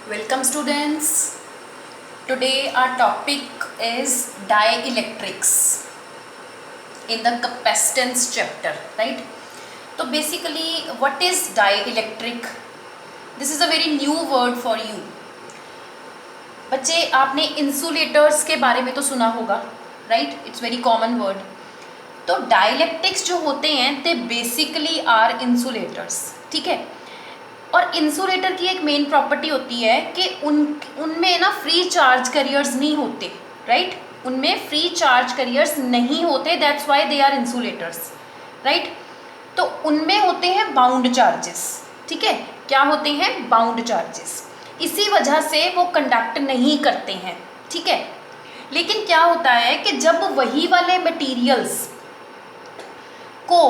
Welcome students. Today our topic is dielectrics in the capacitance chapter, right? So basically what is dielectric? This is a very new word for you. बच्चे आपने insulators के बारे में तो सुना होगा, right? It's very common word. तो dielectrics जो होते हैं दे बेसिकली आर इंसुलेटर्स, ठीक है. और इंसुलेटर की एक मेन प्रॉपर्टी होती है कि उनमें ना फ्री चार्ज कैरियर्स नहीं होते, राइट? उनमें फ्री चार्ज कैरियर्स नहीं होते, that's why they are insulators, right? तो उनमें होते हैं बाउंड चार्जेस, ठीक है. क्या होते हैं? Bound charges. इसी वजह से वो कंडक्ट नहीं करते हैं, ठीक है. लेकिन क्या होता है कि जब वही वाले मटेरियल्स को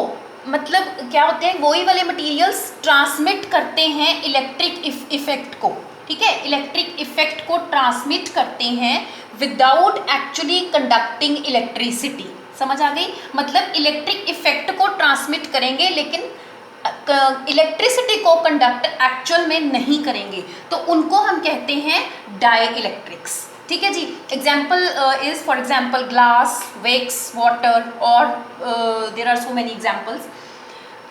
मतलब क्या होते हैं, वही वाले मटेरियल्स ट्रांसमिट करते हैं इलेक्ट्रिक इफेक्ट को, ठीक है. इलेक्ट्रिक इफेक्ट को ट्रांसमिट करते हैं विदाउट एक्चुअली कंडक्टिंग इलेक्ट्रिसिटी. समझ आ गई? मतलब इलेक्ट्रिक इफेक्ट को ट्रांसमिट करेंगे लेकिन इलेक्ट्रिसिटी को कंडक्ट एक्चुअल में नहीं करेंगे, तो उनको हम कहते हैं डाइलेक्ट्रिक्स, ठीक है जी. Example is for example glass, wax, water और there are so many examples.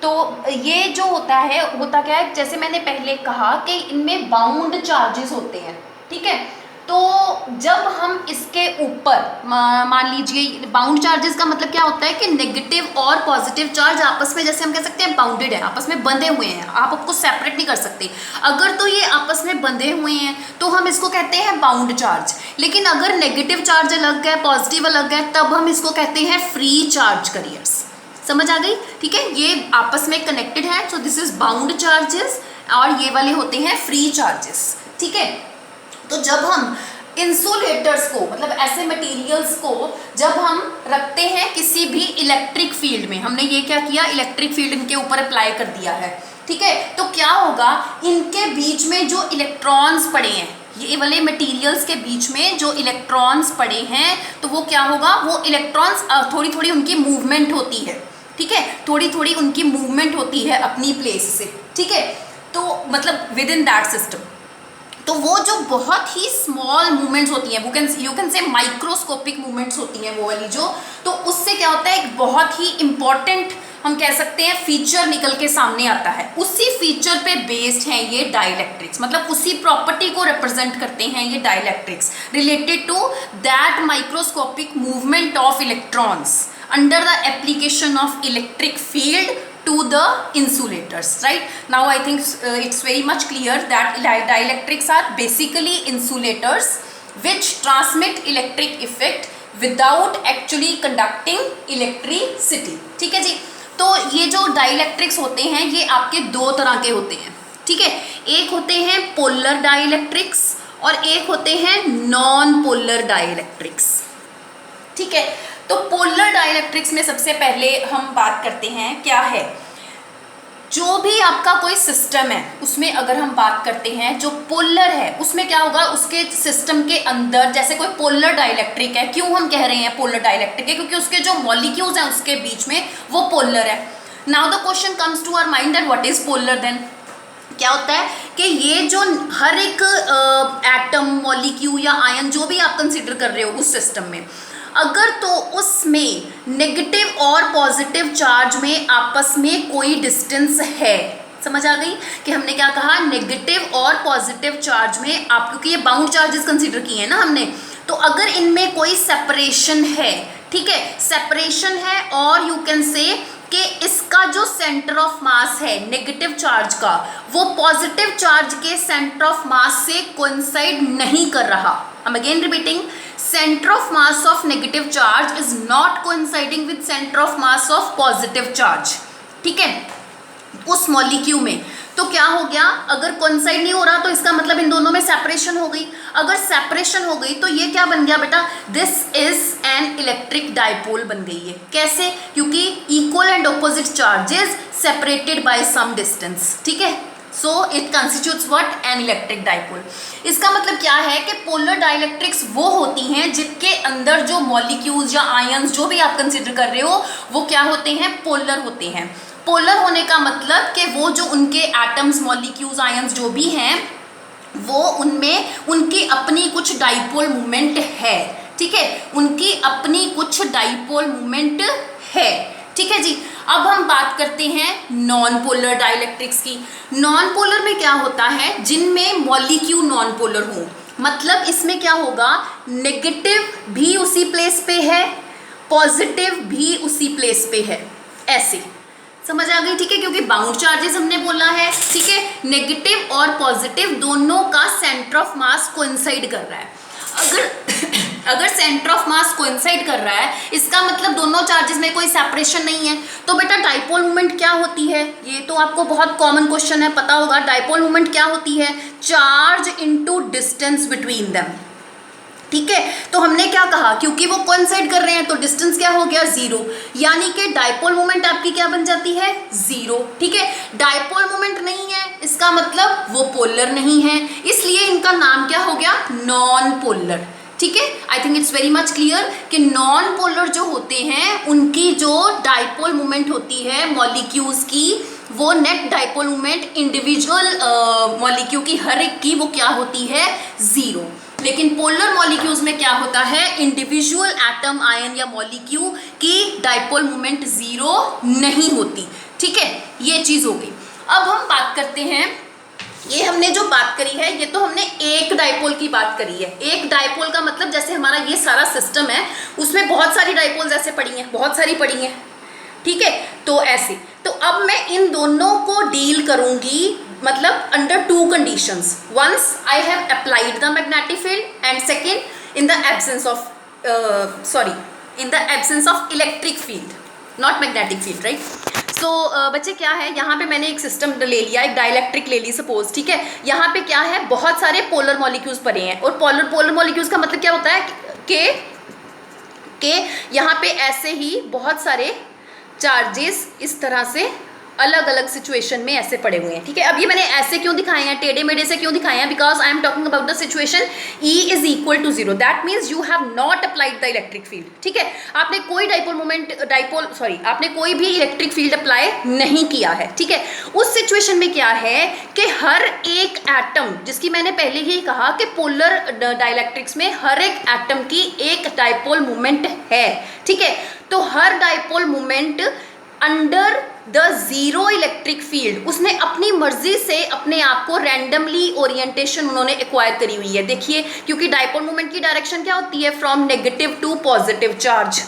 तो ये जो होता क्या है, जैसे मैंने पहले कहा कि इनमें बाउंड चार्जेस होते हैं, ठीक है. तो जब हम इसके ऊपर मान लीजिए, बाउंड चार्जेस का मतलब क्या होता है कि नेगेटिव और पॉजिटिव चार्ज आपस में, जैसे हम कह सकते हैं बाउंडेड है, आपस में बंधे हुए हैं, आप आपको सेपरेट नहीं कर सकते. अगर तो ये आपस में बंधे हुए हैं तो हम इसको कहते हैं बाउंड चार्ज. लेकिन अगर नेगेटिव चार्ज अलग है, पॉजिटिव अलग है, तब हम इसको कहते हैं फ्री चार्ज कैरियर्स. समझ आ गई? ठीक है. ये आपस में कनेक्टेड है, सो दिस इज बाउंड चार्जेस और ये वाले होते हैं फ्री चार्जेस, ठीक है. तो जब हम इंसुलेटर्स को, मतलब ऐसे मटेरियल्स को जब हम रखते हैं किसी भी इलेक्ट्रिक फील्ड में, हमने ये क्या किया, इलेक्ट्रिक फील्ड इनके ऊपर अप्लाई कर दिया है, ठीक है. तो क्या होगा, इनके बीच में जो इलेक्ट्रॉन्स पड़े हैं, ये वाले मटेरियल्स के बीच में जो इलेक्ट्रॉन्स पड़े हैं, तो वो क्या होगा, वो इलेक्ट्रॉन्स थोड़ी थोड़ी उनकी मूवमेंट होती है, ठीक है. थोड़ी थोड़ी उनकी मूवमेंट होती है अपनी प्लेस से, ठीक है. तो मतलब विद इन दैट सिस्टम, तो वो जो बहुत ही स्मॉल मूवमेंट्स होती हैं, यू कैन से माइक्रोस्कोपिक मूवमेंट्स होती हैं वो वाली जो, तो उससे क्या होता है, एक बहुत ही इंपॉर्टेंट हम कह सकते हैं फीचर निकल के सामने आता है. उसी फीचर पे बेस्ड हैं ये डाइलेक्ट्रिक्स, मतलब उसी प्रॉपर्टी को रिप्रेजेंट करते हैं ये dielectrics, related to that microscopic movement of electrons under the application of electric field to the insulators, right? Now I think it's very much clear that dielectrics are basically insulators which transmit electric effect without actually conducting electricity, ठीक है जी. तो ये जो dielectrics होते हैं ये आपके दो तरह के होते हैं, ठीक है. एक होते हैं पोलर डाइलेक्ट्रिक्स और एक होते हैं नॉन पोलर डाइलेक्ट्रिक्स, ठीक है. तो पोलर डाइलेक्ट्रिक्स में सबसे पहले हम बात करते हैं क्या है, जो भी आपका कोई सिस्टम है उसमें अगर हम बात करते हैं जो पोलर है, उसमें क्या होगा, उसके सिस्टम के अंदर जैसे कोई पोलर डाइलेक्ट्रिक है, क्यों हम कह रहे हैं पोलर डाइलेक्ट्रिक है, क्योंकि उसके जो मॉलिक्यूल्स हैं उसके बीच में वो पोलर है. Now the question comes to our mind that what is polar. Then क्या होता है कि ये जो हर एक एटम, मॉलिक्यूल या आयन जो भी आप कंसिडर कर रहे हो उस सिस्टम में, अगर तो उसमें नेगेटिव और पॉजिटिव चार्ज में आपस में कोई डिस्टेंस है, समझ आ गई कि हमने क्या कहा, नेगेटिव और पॉजिटिव चार्ज में आप, क्योंकि ये बाउंड चार्जेस कंसीडर किए हैं ना हमने, तो अगर इनमें कोई सेपरेशन है, ठीक है, सेपरेशन है, और यू कैन से कि इसका जो सेंटर ऑफ मास है नेगेटिव चार्ज का, वो पॉजिटिव चार्ज के सेंटर ऑफ मास से कोइंसाइड नहीं कर रहा. I am again repeating, center of mass of negative charge is not coinciding with center of mass of positive charge, ठीक है, उस मॉलिक्यूल में. तो क्या हो गया, अगर कोइंसाइड नहीं हो रहा तो इसका मतलब इन दोनों में सेपरेशन हो गई. अगर सेपरेशन हो गई तो ये क्या बन गया बेटा, this is an electric dipole बन गई है. कैसे? क्योंकि equal and opposite charges separated by some distance, ठीक है. So it constitutes what, an electric dipole. इसका मतलब क्या है कि पोलर डाइलेक्ट्रिक्स वो होती हैं जिनके अंदर जो मॉलिक्यूल्स या आयंस जो भी आप कंसिडर कर रहे हो वो क्या होते हैं, पोलर होते हैं. पोलर होने का मतलब कि वो जो उनके एटम्स, मॉलिक्यूल्स, आयंस जो भी हैं वो उनमें उनकी अपनी कुछ डाइपोल मोमेंट है, ठीक है, उनकी अपनी कुछ डाइपोल मोमेंट है, ठीक है जी। अब हम बात करते हैं नॉन पोलर डाइलेक्ट्रिक्स की। नॉन पोलर में क्या होता है, जिनमें मॉलिक्यूल नॉन पोलर हो, मतलब इसमें क्या होगा, नेगेटिव भी उसी प्लेस पे है, पॉजिटिव भी उसी प्लेस पे है, ऐसे समझ आ गई, ठीक है, क्योंकि बाउंड चार्जेस हमने बोला है, ठीक है, नेगेटिव और पॉजिटिव दोनों का सेंटर ऑफ मास कोइंसाइड कर रहा है। अगर सेंटर ऑफ मास कोइंसाइड कर रहा है, इसका मतलब दोनों चार्जेस में कोई सेपरेशन नहीं है। तो बेटा डाइपोल मोमेंट क्या होती है, ये तो आपको बहुत कॉमन क्वेश्चन है, पता होगा। डाइपोल मोमेंट क्या होती है, charge into distance between them, ठीक है। तो हमने क्या कहा, क्योंकि वो कोइंसाइड कर रहे हैं तो डिस्टेंस क्या हो गया, जीरो, यानी कि डाइपोल मोमेंट आपकी क्या बन जाती है, जीरो, ठीक है। डाइपोल मोमेंट नहीं है, इसका मतलब वो पोलर नहीं है, इसलिए इनका नाम क्या हो गया, नॉन पोलर, ठीक है। I think it's very much clear कि नॉन पोलर जो होते हैं उनकी जो डाइपोल मोमेंट होती है मॉलिक्यूल्स की, वो net dipole moment individual molecule की हर एक की वो क्या होती है, जीरो। लेकिन पोलर मॉलिक्यूल्स में क्या होता है, इंडिविजुअल एटम, आयन या मॉलिक्यूल की डाइपोल मोमेंट जीरो नहीं होती, ठीक है, ये चीज हो गई। अब हम बात करते हैं, ये हमने जो बात करी है ये तो हमने एक डाइपोल की बात करी है। एक डाइपोल का मतलब जैसे हमारा ये सारा सिस्टम है उसमें बहुत सारी डाइपोल्स ऐसे पड़ी हैं, बहुत सारी पड़ी हैं, ठीक है, तो ऐसे। तो अब मैं इन दोनों को डील करूंगी, मतलब under two conditions, once I have applied the magnetic field and second in the absence of in the absence of electric field, not magnetic field, right. So बच्चे क्या है, यहाँ पे मैंने एक सिस्टम ले लिया, एक डाइलेक्ट्रिक ले ली सपोज, ठीक है। यहाँ पे क्या है, बहुत सारे पोलर मॉलिक्यूल्स पड़े हैं, और पोलर मॉलिक्यूल्स का मतलब क्या होता है कि यहाँ पे ऐसे ही बहुत सारे चार्जेस इस तरह से अलग अलग सिचुएशन में ऐसे पड़े हुए हैं, ठीक है। अब ये मैंने ऐसे क्यों दिखाए हैं, टेढ़े मेढ़े से क्यों दिखाए हैं, because I am talking about the situation E is equal to zero, that means you have not applied the electric field, ठीक है। आपने कोई आपने कोई भी इलेक्ट्रिक फील्ड अप्लाई नहीं किया है, ठीक है। उस सिचुएशन में क्या है कि हर एक एटम, जिसकी मैंने पहले ही कहा कि पोलर डाइलेक्ट्रिक्स में हर एक एटम की एक डाइपोल मोमेंट है, ठीक है। तो हर dipole moment under the zero electric field, उसने अपनी मर्जी से अपने आप को रैंडमली ओरिएंटेशन उन्होंने एक्वायर करी हुई है। देखिए, क्योंकि डाइपोल मोमेंट की डायरेक्शन क्या होती है, from negative to positive charge,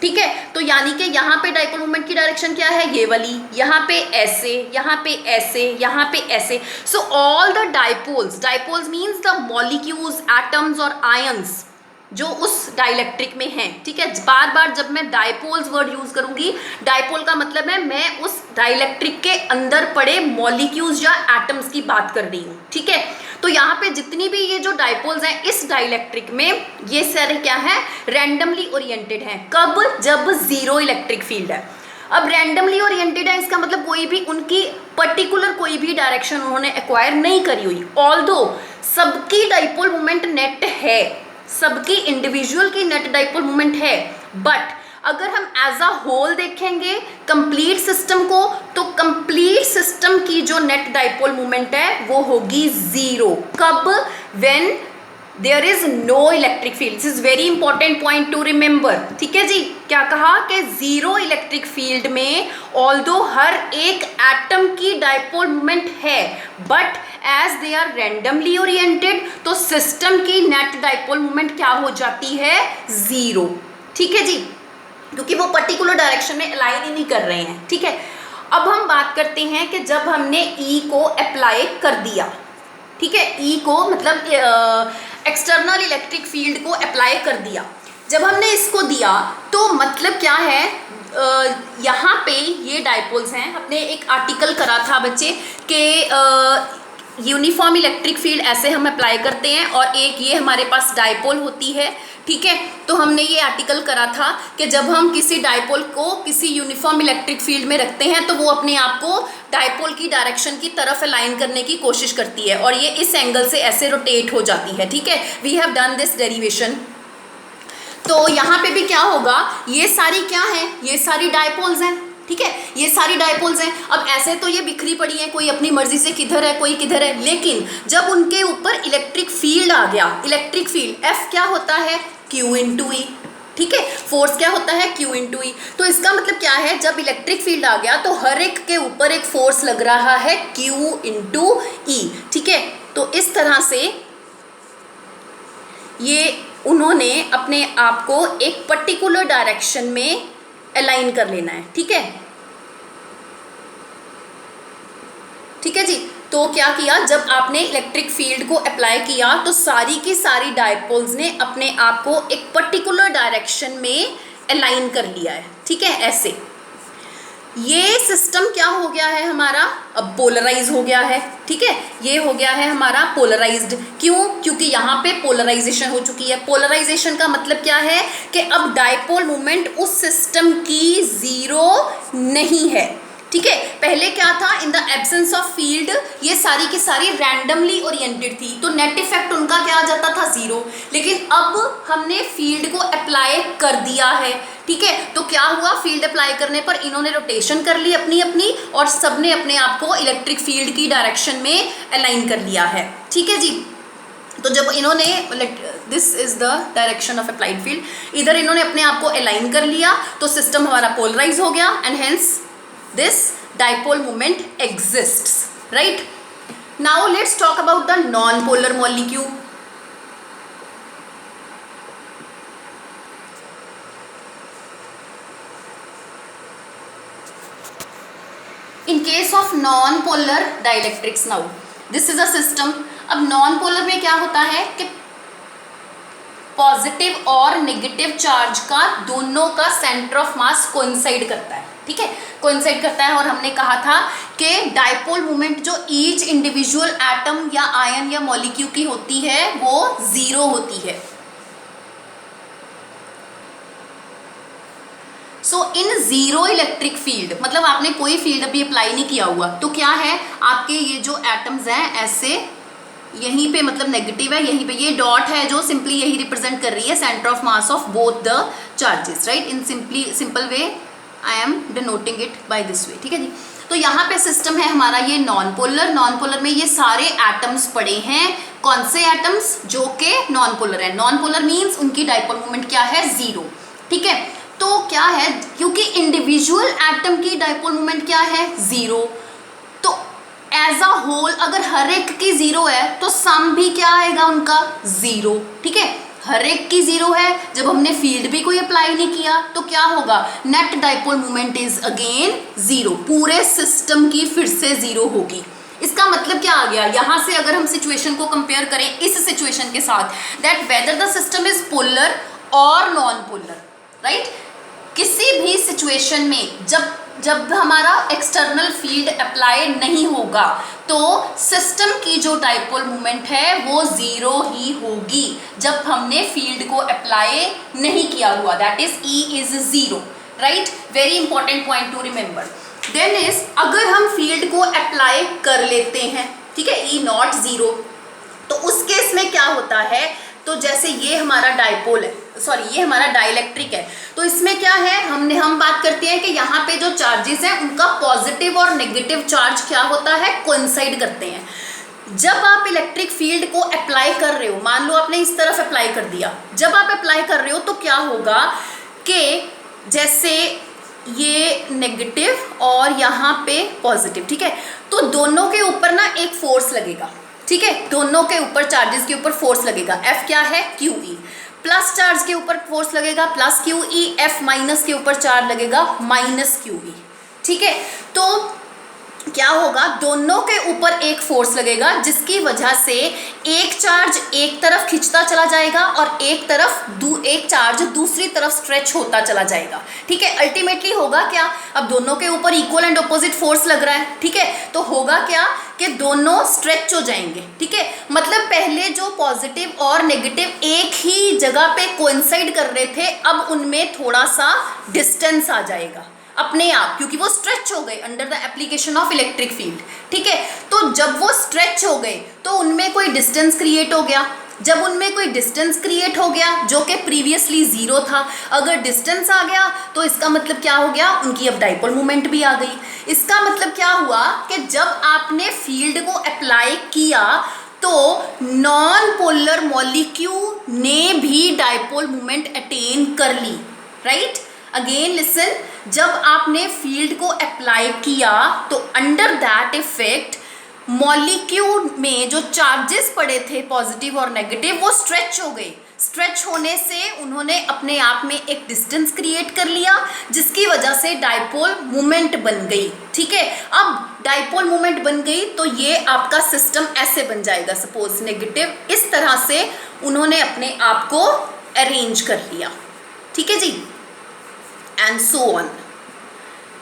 ठीक है। तो यानी कि यहाँ पे डाइपोल मोमेंट की डायरेक्शन क्या है, ये वाली, यहाँ पे ऐसे, यहाँ पे ऐसे, यहाँ पे ऐसे। So all the dipoles means the molecules, atoms और आयंस जो उस डाइलेक्ट्रिक में हैं, ठीक है। बार बार जब मैं डाइपोल्स वर्ड यूज करूंगी, डाइपोल का मतलब है मैं उस डाइलेक्ट्रिक के अंदर पड़े मॉलिक्यूल्स या एटम्स की बात कर रही हूँ, ठीक है। तो यहाँ पे जितनी भी ये जो डाइपोल्स हैं इस डाइलेक्ट्रिक में, ये सारे क्या है, रैंडमली ओरिएंटेड हैं। कब, जब जीरो इलेक्ट्रिक फील्ड है। अब रैंडमली ओरिएंटेड है, इसका मतलब कोई भी उनकी पर्टिकुलर कोई भी डायरेक्शन उन्होंने एक्वायर नहीं करी हुई, ऑल्दो सबकी डाइपोल मोमेंट नेट है, सबकी इंडिविजुअल की नेट डाइपोल मोमेंट है, बट अगर हम एज अ होल देखेंगे कंप्लीट सिस्टम को, तो कंप्लीट सिस्टम की जो नेट डाइपोल मोमेंट है वो होगी जीरो। कब, when there is no electric field. This is very important point to remember, ठीक है जी। क्या कहा कि जीरो इलेक्ट्रिक फील्ड में ऑल्दो हर एक एटम की डाइपोल मोमेंट है, but as they are randomly oriented, तो सिस्टम की नेट डाइपोल मोमेंट क्या हो जाती है, जीरो, ठीक है जी, क्योंकि वो पर्टिकुलर डायरेक्शन में अलाइन ही नहीं कर रहे हैं, ठीक है। अब हम बात करते हैं कि जब हमने E को अप्लाई कर दिया, ठीक है, E को मतलब एक्सटर्नल इलेक्ट्रिक फील्ड को अप्लाई कर दिया, जब हमने इसको दिया तो मतलब क्या है, यहाँ पे ये डाइपोल्स हैं। हमने एक आर्टिकल करा था बच्चे कि यूनिफॉर्म इलेक्ट्रिक फील्ड ऐसे हम अप्लाई करते हैं और एक ये हमारे पास डाइपोल होती है, ठीक है। तो हमने ये आर्टिकल करा था कि जब हम किसी डाइपोल को किसी यूनिफॉर्म इलेक्ट्रिक फील्ड में रखते हैं तो वो अपने आप को डाइपोल की डायरेक्शन की तरफ अलाइन करने की कोशिश करती है और ये इस एंगल से ऐसे रोटेट हो जाती है, ठीक है। We have done this derivation. तो यहाँ पे भी क्या होगा, ये सारी क्या है, ये सारी डाइपोल्स हैं, ठीक है, ये सारी डायपोल्स हैं। अब ऐसे तो ये बिखरी पड़ी हैं, कोई अपनी मर्जी से किधर है कोई किधर है, लेकिन जब उनके ऊपर इलेक्ट्रिक फील्ड आ गया, इलेक्ट्रिक फील्ड F क्या होता है, Q इंटू ई, ठीक है, फोर्स क्या होता है, Q इंटू ई। तो इसका मतलब क्या है, जब इलेक्ट्रिक फील्ड आ गया तो हर एक के ऊपर एक फोर्स लग रहा है Q इंटू ई, ठीक है। तो इस तरह से ये उन्होंने अपने आप को एक पर्टिकुलर डायरेक्शन में अलाइन कर लेना है, ठीक है, ठीक है जी। तो क्या किया, जब आपने इलेक्ट्रिक फील्ड को अप्लाई किया तो सारी की सारी डायपोल्स ने अपने आप को एक पर्टिकुलर डायरेक्शन में अलाइन कर लिया है, ठीक है, ऐसे। ये सिस्टम क्या हो गया है हमारा, अब पोलराइज हो गया है, ठीक है, ये हो गया है हमारा पोलराइज्ड। क्यों, क्योंकि यहाँ पे पोलराइजेशन हो चुकी है। पोलराइजेशन का मतलब क्या है कि अब डायपोल मोमेंट उस सिस्टम की जीरो नहीं है, ठीक है। पहले क्या था, इन द एब्सेंस ऑफ फील्ड ये सारी की सारी रैंडमली ओरिएंटेड थी, तो नेट इफेक्ट उनका क्या आ जाता था, जीरो। लेकिन अब हमने फील्ड को अप्लाई कर दिया है, ठीक है, तो क्या हुआ, फील्ड अप्लाई करने पर इन्होंने रोटेशन कर ली अपनी अपनी, और सबने अपने आप को इलेक्ट्रिक फील्ड की डायरेक्शन में अलाइन कर लिया है, ठीक है जी। तो जब इन्होंने, this is the direction of applied field, इधर इन्होंने अपने आप को अलाइन कर लिया तो सिस्टम हमारा पोलराइज हो गया, and hence this dipole moment exists, right? Now let's talk about the non-polar molecule. In case of non-polar dielectrics, now this is a system. अब non-polar में क्या होता है कि पॉजिटिव और नेगेटिव चार्ज का दोनों का सेंटर ऑफ मास कोइंसाइड करता है, ठीक है, कोइंसाइड करता है। और हमने कहा था कि डायपोल मोमेंट जो ईच इंडिविजुअल एटम या आयन या मॉलिक्यूल की होती है वो जीरो होती है। सो इन जीरो इलेक्ट्रिक फील्ड, मतलब आपने कोई फील्ड अभी अप्लाई नहीं किया हुआ, तो क्या है, आपके ये जो एटम्स हैं ऐसे यहीं पे मतलब नेगेटिव है, यहीं पे ये डॉट है जो सिंपली यही रिप्रेजेंट कर रही है centre of mass of both the charges, right. In simple way I am denoting it by this way, ठीक है जी। तो यहाँ पे सिस्टम है हमारा ये नॉन पोलर। नॉन पोलर में ये सारे एटम्स पड़े हैं, कौन से एटम्स, जो कि नॉन पोलर है। नॉन पोलर मीन्स उनकी डायपोल मोमेंट क्या है, जीरो, ठीक है। तो क्या है, क्योंकि इंडिविजुअल एटम की डायपोल मोमेंट क्या है, जीरो, तो एज अ होल अगर हर एक की जीरो है तो सम भी क्या आएगा उनका, जीरो, ठीक है। हर एक की जीरो है, जब हमने फील्ड भी कोई अप्लाई नहीं किया तो क्या होगा, net dipole moment is again zero, पूरे सिस्टम की फिर से जीरो होगी। इसका मतलब क्या आ गया, यहां से अगर हम सिचुएशन को कंपेयर करें इस सिचुएशन के साथ, that whether the system is polar और नॉन पोलर, राइट। किसी भी सिचुएशन में जब हमारा एक्सटर्नल फील्ड अप्लाई नहीं होगा तो सिस्टम की जो डायपोल मोमेंट है वो जीरो ही होगी, जब हमने फील्ड को अप्लाई नहीं किया हुआ, that is E is zero, right. Very important point to remember. Then is अगर हम फील्ड को अप्लाई कर लेते हैं, ठीक है, E नॉट जीरो, तो उस केस में क्या होता है, तो जैसे ये हमारा डायपोल है, सॉरी ये हमारा डाइलेक्ट्रिक है, तो इसमें क्या है, हम बात करते हैं कि यहाँ पे जो चार्जेस हैं उनका पॉजिटिव और नेगेटिव चार्ज क्या होता है, कोइंसाइड करते हैं। जब आप इलेक्ट्रिक फील्ड को अप्लाई कर रहे हो, मान लो आपने इस तरफ अप्लाई कर दिया, जब आप अप्लाई कर रहे हो तो क्या होगा कि जैसे ये नेगेटिव और यहाँ पे पॉजिटिव, ठीक है, तो दोनों के ऊपर ना एक फोर्स लगेगा, ठीक है, दोनों के ऊपर चार्जेस के ऊपर फोर्स लगेगा। F क्या है, QE, प्लस चार्ज के ऊपर फोर्स लगेगा प्लस QE, F माइनस के ऊपर चार्ज लगेगा माइनस QE, ठीक है। तो क्या होगा, दोनों के ऊपर एक फोर्स लगेगा जिसकी वजह से एक चार्ज एक तरफ खिंचता चला जाएगा और एक चार्ज दूसरी तरफ स्ट्रेच होता चला जाएगा, ठीक है। अल्टीमेटली होगा क्या, अब दोनों के ऊपर इक्वल एंड ऑपोजिट फोर्स लग रहा है, ठीक है, तो होगा क्या कि दोनों स्ट्रेच हो जाएंगे, ठीक है। मतलब पहले जो पॉजिटिव और नेगेटिव एक ही जगह पे कोइंसाइड कर रहे थे, अब उनमें थोड़ा सा डिस्टेंस आ जाएगा अपने आप, क्योंकि वो स्ट्रेच हो गए under the application of electric field, ठीक है। तो जब वो स्ट्रेच हो गए तो उनमें कोई डिस्टेंस क्रिएट हो गया, जब उनमें कोई डिस्टेंस क्रिएट हो गया जो कि प्रीवियसली जीरो था। अगर डिस्टेंस आ गया तो इसका मतलब क्या हो गया, उनकी अब डाइपोल मोमेंट भी आ गई। इसका मतलब क्या हुआ कि जब आपने फील्ड को अप्लाई किया तो नॉन पोलर मॉलिक्यूल ने भी डाइपोल मोमेंट अटेन कर ली, राइट। अगेन लिसन, जब आपने फील्ड को अप्लाई किया तो अंडर दैट इफेक्ट मॉलिक्यूल में जो चार्जेस पड़े थे पॉजिटिव और नेगेटिव वो स्ट्रेच हो गए। स्ट्रेच होने से उन्होंने अपने आप में एक डिस्टेंस क्रिएट कर लिया जिसकी वजह से डाइपोल मोमेंट बन गई, ठीक है। अब डाइपोल मोमेंट बन गई तो ये आपका सिस्टम ऐसे बन जाएगा, सपोज नेगेटिव, इस तरह से उन्होंने अपने आप को अरेंज कर लिया, ठीक है जी, एंड सो ऑन,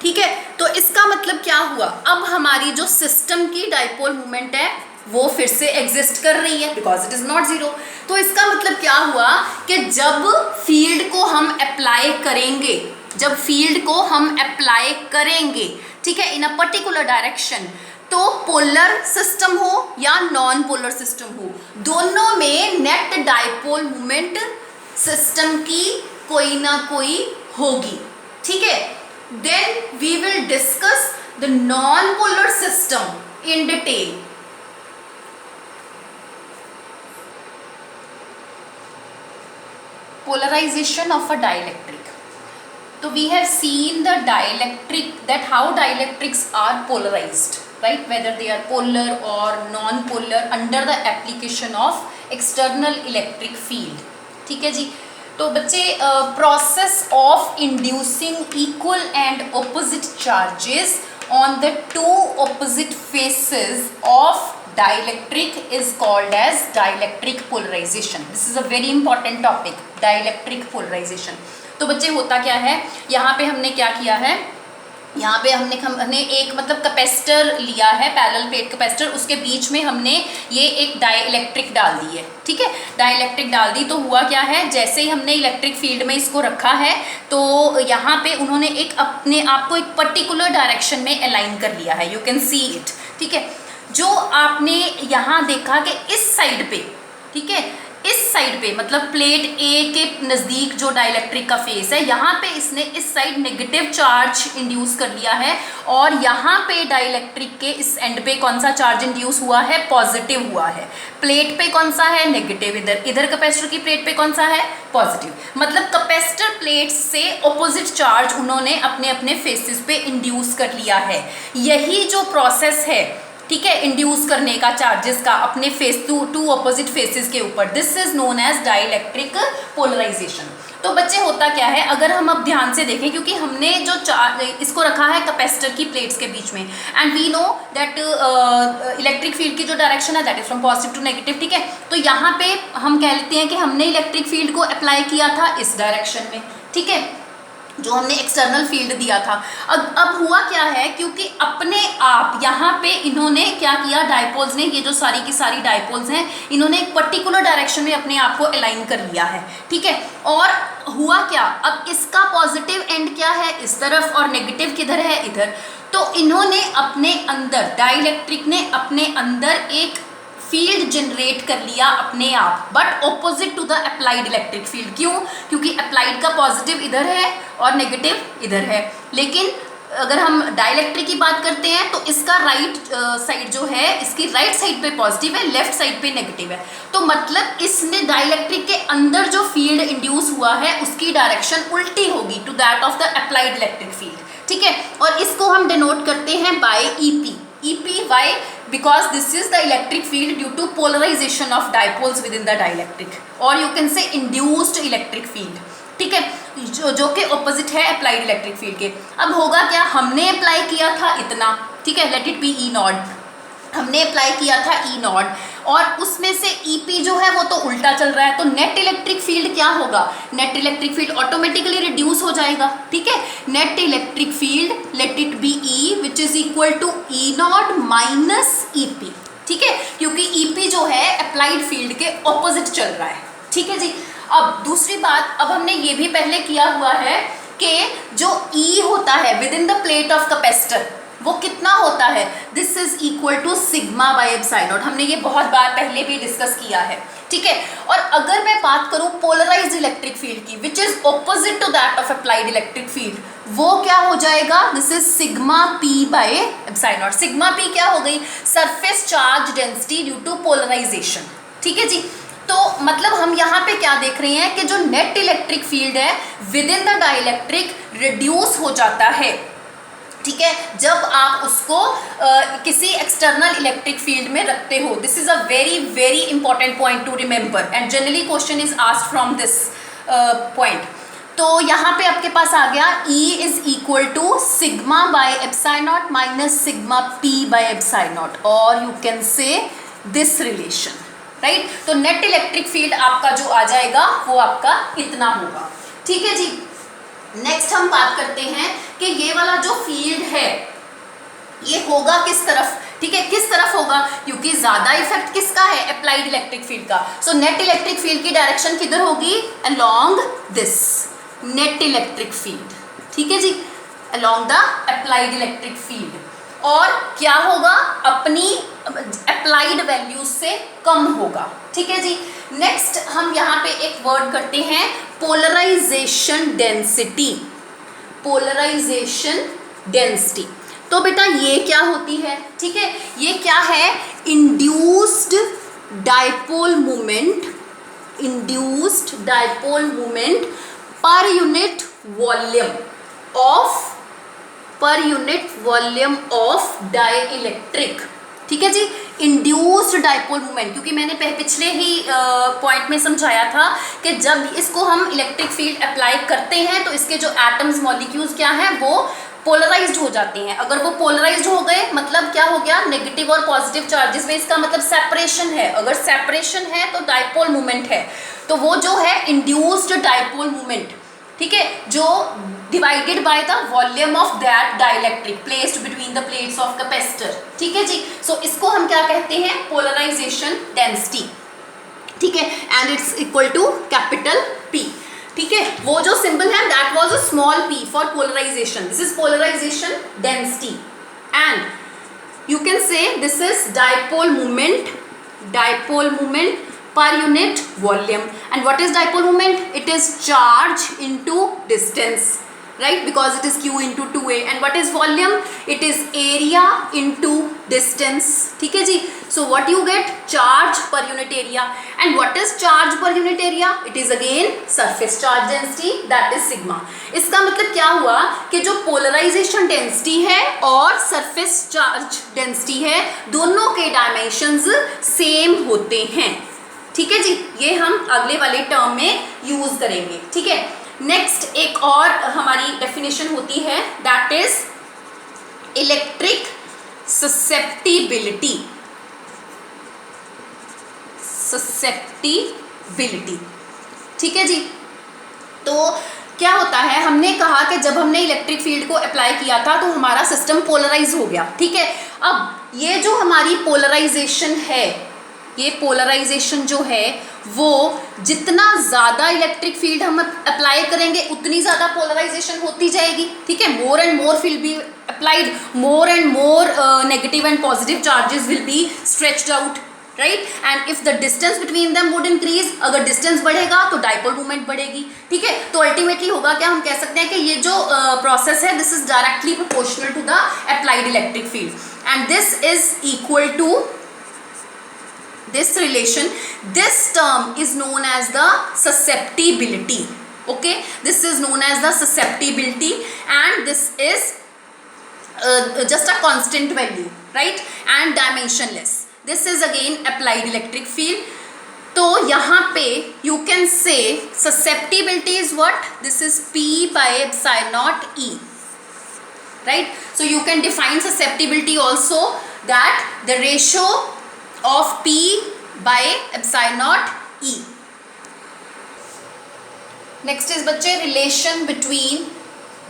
ठीक है। तो इसका मतलब क्या हुआ, अब हमारी जो सिस्टम की डाइपोल मोमेंट है वो फिर से एग्जिस्ट कर रही है because it is not zero. तो इसका मतलब क्या हुआ कि जब फील्ड को हम अप्लाई करेंगे, जब फील्ड को हम अप्लाई करेंगे, ठीक है, इन अ पर्टिकुलर डायरेक्शन, तो पोलर सिस्टम हो या नॉन पोलर सिस्टम हो, दोनों में नेट डाइपोल मोमेंट सिस्टम की कोई ना कोई होगी, ठीक है। Then we will discuss the non-polar system in detail. Polarization of a dielectric. So we have seen the dielectric, that how dielectrics are polarized, right? Whether they are polar or non-polar under the application of external electric field. ठीक है जी। तो बच्चे process of inducing equal and opposite charges on the two opposite faces of dielectric is called as dielectric polarization. This is a very important topic, dielectric polarization. तो बच्चे होता क्या है, यहाँ पे हमने क्या किया है, यहाँ पे हमने एक मतलब कैपेसिटर लिया है, पैरेलल प्लेट कैपेसिटर, उसके बीच में हमने ये एक डाइलेक्ट्रिक डाल दी है, ठीक है। डाइलेक्ट्रिक डाल दी तो हुआ क्या है, जैसे ही हमने इलेक्ट्रिक फील्ड में इसको रखा है तो यहाँ पे उन्होंने एक अपने आप को एक पर्टिकुलर डायरेक्शन में अलाइन कर लिया है, यू कैन सी इट, ठीक है। जो आपने यहाँ देखा कि इस साइड पे, ठीक है, इस साइड पे मतलब प्लेट ए के नज़दीक जो डाइलेक्ट्रिक का फेस है, यहाँ पे इसने इस साइड नेगेटिव चार्ज इंड्यूस कर लिया है और यहाँ पे डाइलेक्ट्रिक के इस एंड पे कौन सा चार्ज इंड्यूस हुआ है, पॉजिटिव हुआ है। प्लेट पे कौन सा है, नेगेटिव, इधर कैपेसिटर की प्लेट पे कौन सा है, पॉजिटिव। मतलब कैपेसिटर प्लेट से ऑपोजिट चार्ज उन्होंने अपने अपने फेसेस पे इंड्यूस कर लिया है। यही जो प्रोसेस है, ठीक है, इंड्यूस करने का चार्जेस का अपने फेस टू ऑपोजिट फेसेस के ऊपर, this is known as dielectric polarization. तो बच्चे होता क्या है, अगर हम अब ध्यान से देखें, क्योंकि हमने जो इसको रखा है कैपेसिटर की प्लेट्स के बीच में, and we know that electric field की जो डायरेक्शन है that is from positive to negative, ठीक है। तो यहाँ पे हम कह लेते हैं कि हमने इलेक्ट्रिक फील्ड को अप्लाई किया था इस डायरेक्शन में, ठीक है, जो हमने एक्सटर्नल फील्ड दिया था। अब हुआ क्या है, क्योंकि अपने आप यहाँ पे इन्होंने क्या किया, डाइपोल्स ने, ये जो सारी की सारी डाइपोल्स हैं, इन्होंने एक पर्टिकुलर डायरेक्शन में अपने आप को अलाइन कर लिया है, ठीक है। और हुआ क्या, अब इसका पॉजिटिव एंड क्या है, इस तरफ, और नेगेटिव किधर है, इधर। तो इन्होंने अपने अंदर, डाइलेक्ट्रिक ने अपने अंदर एक फील्ड जनरेट कर लिया अपने आप, but opposite to the applied electric field. क्यों, क्योंकि अप्लाइड का पॉजिटिव इधर है और नेगेटिव इधर है। लेकिन अगर हम डाइलेक्ट्रिक की बात करते हैं तो इसका राइट साइड जो है, इसकी राइट साइड पे पॉजिटिव है, लेफ्ट साइड पे नेगेटिव है। तो मतलब इसने डाइलेक्ट्रिक के अंदर जो फील्ड इंड्यूस हुआ है उसकी डायरेक्शन उल्टी होगी to that of the applied electric field, ठीक है। और इसको हम डिनोट करते हैं by EP. EP, why? Because this is the electric field due to polarization of dipoles within the dielectric, or you can say induced electric field, ठीक है, जो कि ऑपोजिट है अप्लाइड इलेक्ट्रिक फील्ड के। अब होगा क्या, हमने अप्लाई किया था इतना, ठीक है, late it be E not, हमने अप्लाई किया था E नॉट, और उसमें से EP जो है वो तो उल्टा चल रहा है, तो नेट इलेक्ट्रिक फील्ड क्या होगा, net electric field automatically reduce हो जाएगा, ठीक है। Net electric field let it be E which is equal to E nought minus EP, ठीक है, क्योंकि EP जो है अप्लाइड फील्ड के ऑपोजिट चल रहा है, ठीक है जी। अब दूसरी बात, अब हमने ये भी पहले किया हुआ है कि जो E होता है within the plate of capacitor, वो कितना होता है, this is equal to sigma by epsilon nought. हमने ये बहुत बार पहले भी डिस्कस किया है, ठीक है। और अगर मैं बात करूं पोलराइज्ड इलेक्ट्रिक फील्ड की, which is opposite to that of applied electric field, वो क्या हो जाएगा, this is sigma P by epsilon nought. Sigma P क्या हो गई, surface charge density due to polarization, ठीक है जी। तो मतलब हम यहाँ पे क्या देख रहे हैं कि जो नेट इलेक्ट्रिक फील्ड है within the dielectric reduce हो जाता है, ठीक है, जब आप उसको किसी एक्सटर्नल इलेक्ट्रिक फील्ड में रखते हो। This is a very very important point to remember and generally question is asked from this point. तो यहाँ पे आपके पास आ गया E is equal to sigma by epsilon not minus sigma P by epsilon not, और you can say this relation, right. तो net electric field आपका जो आ जाएगा वो आपका इतना होगा, ठीक है जी। नेक्स्ट हम बात करते हैं कि ये वाला जो फील्ड है ये होगा किस तरफ, ठीक है, किस तरफ होगा, क्योंकि ज्यादा इफेक्ट किसका है, अप्लाइड इलेक्ट्रिक फील्ड का। सो नेट इलेक्ट्रिक फील्ड की डायरेक्शन किधर होगी, along this net electric field, ठीक है जी, along the applied electric field. और क्या होगा, अपनी अप्लाइड वैल्यूज से कम होगा, ठीक है जी। नेक्स्ट हम यहाँ पे एक वर्ड करते हैं पोलराइजेशन डेंसिटी, पोलराइजेशन डेंसिटी। तो बेटा ये क्या होती है, ठीक है, ये क्या है, induced dipole moment, induced dipole moment per unit volume of, per unit volume of dielectric, ठीक है जी। इंड्यूस्ड डाइपोल मोमेंट, क्योंकि मैंने पिछले ही पॉइंट में समझाया था कि जब इसको हम इलेक्ट्रिक फील्ड अप्लाई करते हैं तो इसके जो एटम्स मॉलिक्यूल्स क्या हैं वो पोलराइज्ड हो जाते हैं। अगर वो पोलराइज्ड हो गए मतलब क्या हो गया, नेगेटिव और पॉजिटिव चार्जेस में, इसका मतलब सेपरेशन है। अगर सेपरेशन है तो डाइपोल मोमेंट है, तो वो जो है इंड्यूस्ड डाइपोल मोमेंट, ठीक है, जो divided by the volume of that dielectric placed between the plates of capacitor, ठीक है जी। सो इसको हम क्या कहते हैं, पोलराइजेशन डेंसिटी, ठीक है, and it's equal to capital P, ठीक है। वो जो सिंबल है that was a small p for polarization, this is polarization density, and you can say this is dipole moment, dipole moment per unit volume. And what is dipole moment? It is charge into distance, right, because it is q into 2a. And what is volume? It is area into distance, ठीक है जी। So what you get, charge per unit area. And what is charge per unit area? It is again surface charge density, that is sigma. इसका मतलब क्या हुआ कि जो polarisation density है और सरफेस चार्ज डेंसिटी है, दोनों के डायमेंशंस सेम होते हैं, ठीक है जी। ये हम अगले वाले टर्म में यूज करेंगे, ठीक है। नेक्स्ट एक और हमारी डेफिनेशन होती है, that is electric susceptibility, susceptibility, ठीक है जी। तो क्या होता है, हमने कहा कि जब हमने इलेक्ट्रिक फील्ड को अप्लाई किया था तो हमारा सिस्टम पोलराइज हो गया, ठीक है। अब ये जो हमारी पोलराइजेशन है, ये पोलराइजेशन जो है वो जितना ज़्यादा इलेक्ट्रिक फील्ड हम अप्लाई करेंगे उतनी ज़्यादा पोलराइजेशन होती जाएगी, ठीक है। More and more field be applied, more and more negative and positive charges will be stretched out, right, and if the distance between them would increase, अगर डिस्टेंस बढ़ेगा तो डाइपोल मोमेंट बढ़ेगी, ठीक है। तो अल्टीमेटली होगा क्या, हम कह सकते हैं कि ये जो प्रोसेस है this is directly proportional to the applied electric field, and this is equal to this relation. This term is known as the susceptibility, okay, this is known as the susceptibility, and this is just a constant value, right, and dimensionless. This is again applied electric field. तो यहाँ पे you can say susceptibility is what, this is P by epsilon naught E, right. So you can define susceptibility also, that the ratio of P by epsilon naught E. Next is बच्चे relation between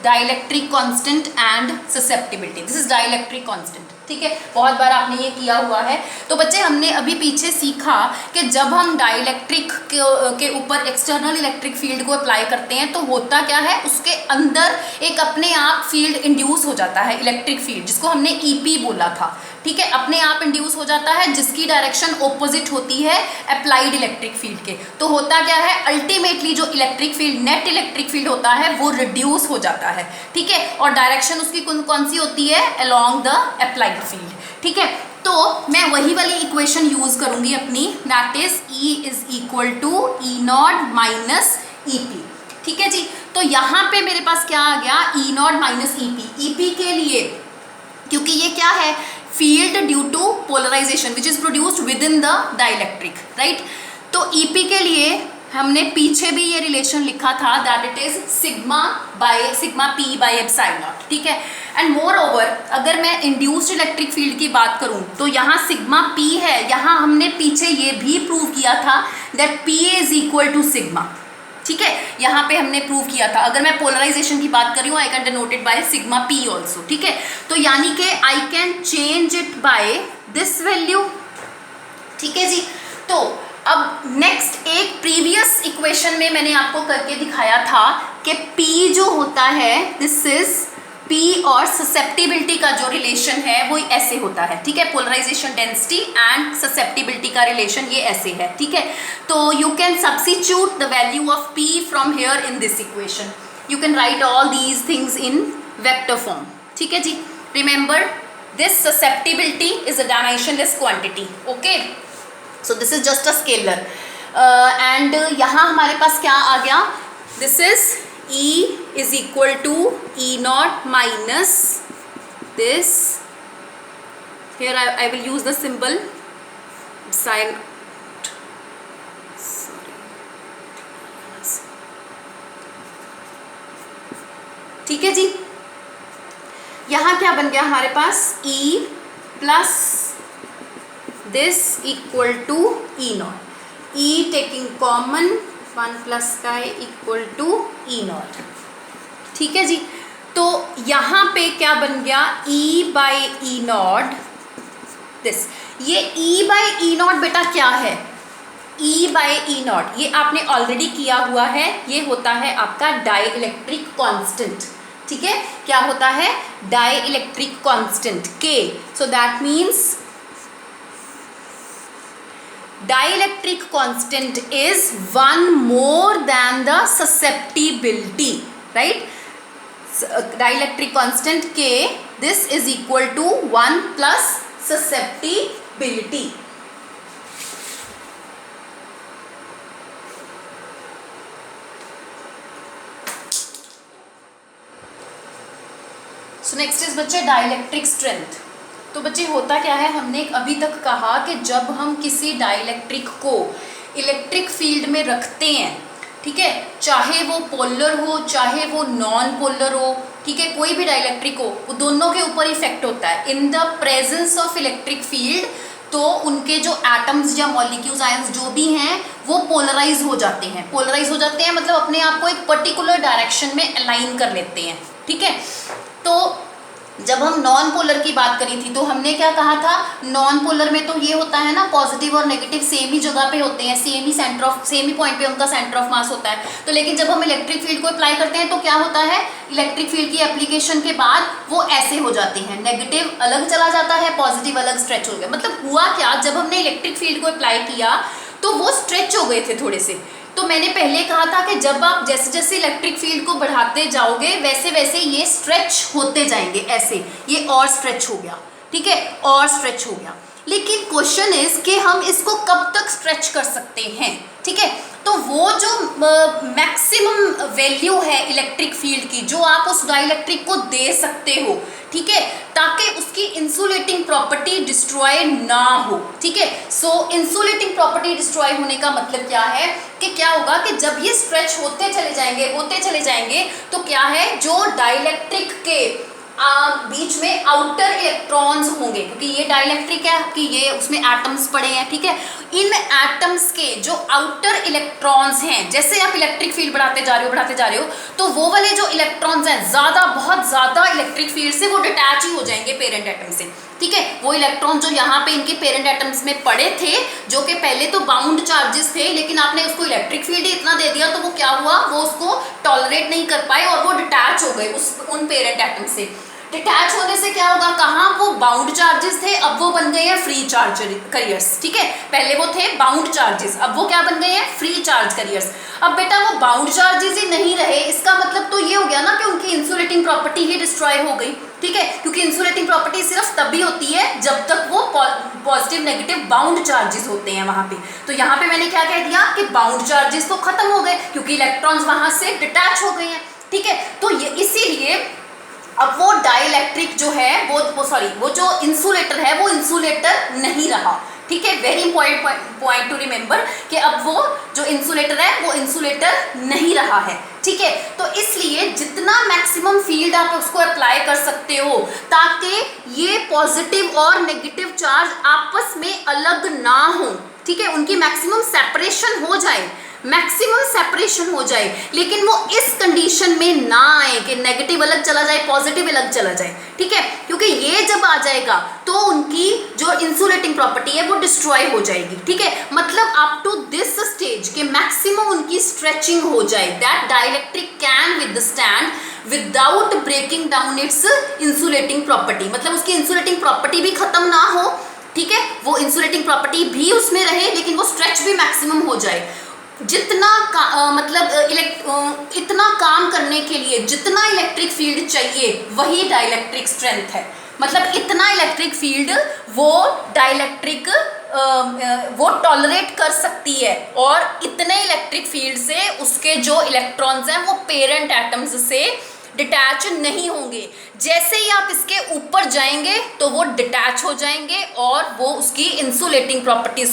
dielectric constant and susceptibility. This is dielectric constant, ठीक है, बहुत बार आपने ये किया हुआ है। तो बच्चे हमने अभी पीछे सीखा कि जब हम डाइलेक्ट्रिक के ऊपर एक्सटर्नल इलेक्ट्रिक फील्ड को अप्लाई करते हैं तो होता क्या है, उसके अंदर एक अपने आप फील्ड इंड्यूस हो जाता है, इलेक्ट्रिक फील्ड, जिसको हमने ईपी बोला था। ठीक है, अपने आप इंड्यूस हो जाता है, जिसकी डायरेक्शन ऑपोजिट होती है अप्लाइड इलेक्ट्रिक फील्ड के। तो होता क्या है, अल्टीमेटली जो electric field, net electric field होता है वो रिड्यूस हो जाता है। ठीक है, और डायरेक्शन उसकी कौन सी होती है, अलोंग द अप्लाइड फील्ड। ठीक है, तो मैं वही वाली इक्वेशन यूज करूंगी अपनी, that is E is equal to E0 minus EP। ठीक है जी, तो यहाँ पे मेरे पास क्या आ गया, E0 माइनस EP। EP के लिए, क्योंकि ये क्या है, field due to polarization which is produced within the dielectric, right. तो EP के लिए हमने पीछे भी ये रिलेशन लिखा था, that it is sigma P by epsilon. ठीक है, एंड मोर ओवर अगर मैं इंड्यूस्ड इलेक्ट्रिक फील्ड की बात करूं तो यहाँ सिग्मा P है, यहाँ हमने पीछे ये भी प्रूव किया था that P is equal to sigma. ठीक है, यहाँ पे हमने प्रूव किया था। अगर मैं पोलराइजेशन की बात कर रही हूँ, I can denote it by sigma P also. ठीक है, तो यानी कि I can change it by this value. ठीक है जी, तो अब नेक्स्ट एक प्रीवियस इक्वेशन में मैंने आपको करके दिखाया था कि P जो होता है, दिस इज P और ससेप्टिबिलिटी का जो रिलेशन है वो ऐसे होता है। ठीक है, पोलराइजेशन डेंसिटी एंड ससेप्टिबिलिटी का रिलेशन ये ऐसे है। ठीक है, तो you can substitute the value of P from here in this equation. You can write all these things in vector form. ठीक है जी, remember this susceptibility is a dimensionless quantity. Okay, so this is just a scalar and यहाँ हमारे पास क्या आ गया, this is E is equal to E0 minus this, here I will use the symbol sin, sorry, ठीक है जी। यहाँ क्या बन गया हमारे पास, E plus this equal to E0, E taking common 1 plus का इक्वल टू E0। ठीक है जी, तो यहाँ पे क्या बन गया, E बाई E0 दिस। ये E बाई E0 बेटा क्या है, E बाई E0 ये आपने ऑलरेडी किया हुआ है, ये होता है आपका डाई इलेक्ट्रिक कॉन्स्टेंट। ठीक है, क्या होता है, dielectric constant K। So that means dielectric constant is 1 more than the susceptibility, right? Dielectric constant K, this is equal to 1 plus susceptibility. So next is बच्चे dielectric strength। तो बच्चे होता क्या है, हमने अभी तक कहा कि जब हम किसी डाइलेक्ट्रिक को इलेक्ट्रिक फील्ड में रखते हैं, ठीक है, चाहे वो पोलर हो चाहे वो नॉन पोलर हो, ठीक है, कोई भी डाइलेक्ट्रिक हो, वो दोनों के ऊपर इफेक्ट होता है in the presence of electric field. तो उनके जो एटम्स या मॉलिक्यूल्स आयंस जो भी हैं वो पोलराइज हो जाते हैं। पोलराइज हो जाते हैं मतलब अपने आप को एक पर्टिकुलर डायरेक्शन में अलाइन कर लेते हैं। ठीक है, तो जब हम नॉन पोलर की बात करी थी तो हमने क्या कहा था, नॉन पोलर में तो ये होता है ना, पॉजिटिव और नेगेटिव सेम ही जगह पे होते हैं, सेम ही पॉइंट पे उनका सेंटर ऑफ मास होता है। तो लेकिन जब हम इलेक्ट्रिक फील्ड को अप्लाई करते हैं तो क्या होता है, इलेक्ट्रिक फील्ड की एप्लीकेशन के बाद वो ऐसे हो जाते हैं, नेगेटिव अलग चला जाता है, पॉजिटिव अलग स्ट्रेच हो गया। मतलब हुआ क्या, जब हमने इलेक्ट्रिक फील्ड को अप्लाई किया तो वो स्ट्रेच हो गए थे थोड़े से। तो मैंने पहले कहा था कि जब आप जैसे जैसे इलेक्ट्रिक फील्ड को बढ़ाते जाओगे वैसे वैसे ये स्ट्रेच होते जाएंगे, ऐसे ये और स्ट्रेच हो गया। ठीक है, और स्ट्रेच हो गया। लेकिन क्वेश्चन इज कि हम इसको कब तक स्ट्रेच कर सकते हैं। ठीक है, तो वो जो मैक्सिमम वैल्यू है इलेक्ट्रिक फील्ड की जो आप उस डाइलेक्ट्रिक को दे सकते हो, ठीक है, ताकि उसकी इंसुलेटिंग प्रॉपर्टी डिस्ट्रॉय ना हो। ठीक है, सो इंसुलेटिंग प्रॉपर्टी डिस्ट्रॉय होने का मतलब क्या है कि क्या होगा कि जब ये स्ट्रेच होते चले जाएंगे तो क्या है, जो डाइलेक्ट्रिक के बीच में आउटर इलेक्ट्रॉन्स होंगे, क्योंकि ये डाइलेक्ट्रिक है कि ये उसमें एटम्स पड़े हैं। ठीक है, इन एटम्स के जो आउटर इलेक्ट्रॉन्स हैं, जैसे आप इलेक्ट्रिक फील्ड बढ़ाते जा रहे हो तो वो वाले जो इलेक्ट्रॉन्स हैं बहुत ज़्यादा इलेक्ट्रिक फील्ड से वो डिटैच ही हो जाएंगे पेरेंट एटम से। ठीक है। वो इलेक्ट्रॉन जो यहाँ पे इनके पेरेंट एटम्स में पड़े थे, जो कि पहले तो बाउंड चार्जेस थे, लेकिन आपने उसको इलेक्ट्रिक फील्ड ही इतना दे दिया, तो वो क्या हुआ, वो उसको टॉलरेट नहीं कर पाए और वो डिटैच हो गए उन पेरेंट एटम से। डिटैच होने से क्या होगा, कहाँ वो बाउंड चार्जेस थे, अब वो बन गए हैं फ्री चार्ज करियर्स। ठीक है, पहले वो थे बाउंड चार्जेस, अब वो क्या बन गए हैं, फ्री चार्ज करियर्स। अब बेटा वो बाउंड चार्जेस ही नहीं रहे, इसका मतलब तो ये हो गया ना कि उनकी इंसुलेटिंग प्रॉपर्टी ही डिस्ट्रॉय हो गई। ठीक है, क्योंकि इंसुलेटिंग प्रॉपर्टी सिर्फ तभी होती है जब तक वो पॉजिटिव नेगेटिव बाउंड चार्जेस होते हैं वहां पे। तो यहाँ पे मैंने क्या कह दिया कि बाउंड चार्जेस तो खत्म हो गए क्योंकि इलेक्ट्रॉन्स वहां से डिटैच हो गए हैं। ठीक है, तो ये इसीलिए अब वो डाइइलेक्ट्रिक जो है वो जो इंसुलेटर है वो इंसुलेटर नहीं रहा। ठीक है, very important point to remember कि अब वो जो इंसुलेटर है वो इंसुलेटर नहीं रहा है। ठीक है, तो इसलिए जितना मैक्सिमम फील्ड आप उसको अप्लाई कर सकते हो ताकि ये पॉजिटिव और नेगेटिव चार्ज आपस में अलग ना हो। ठीक है, उनकी मैक्सिमम सेपरेशन हो जाए, मैक्सिमम सेपरेशन हो जाए, लेकिन वो इस कंडीशन में ना आए कि नेगेटिव अलग चला जाए पॉजिटिव अलग चला जाए। ठीक है, क्योंकि ये जब आ जाएगा तो उनकी जो इंसुलेटिंग प्रॉपर्टी है वो डिस्ट्रॉय हो जाएगी। ठीक है, मतलब अप टू दिस स्टेज के मैक्सिमम उनकी स्ट्रेचिंग हो जाए, that dielectric can withstand without breaking down its insulating property, मतलब उसकी इंसुलेटिंग प्रॉपर्टी भी खत्म ना हो। ठीक है, वो इंसुलेटिंग प्रॉपर्टी भी उसमें रहे लेकिन वो स्ट्रेच भी मैक्सिमम हो जाए। जितना इतना काम करने के लिए जितना इलेक्ट्रिक फील्ड चाहिए वही डाइइलेक्ट्रिक स्ट्रेंथ है, मतलब इतना इलेक्ट्रिक फील्ड वो डाइइलेक्ट्रिक वो टॉलरेट कर सकती है और इतने इलेक्ट्रिक फील्ड से उसके जो इलेक्ट्रॉन्स हैं वो पेरेंट एटम्स से डिटैच नहीं होंगे। जैसे ही आप इसके ऊपर जाएंगे तो वो डिटैच हो जाएंगे और वो उसकी इंसुलेटिंग प्रॉपर्टीज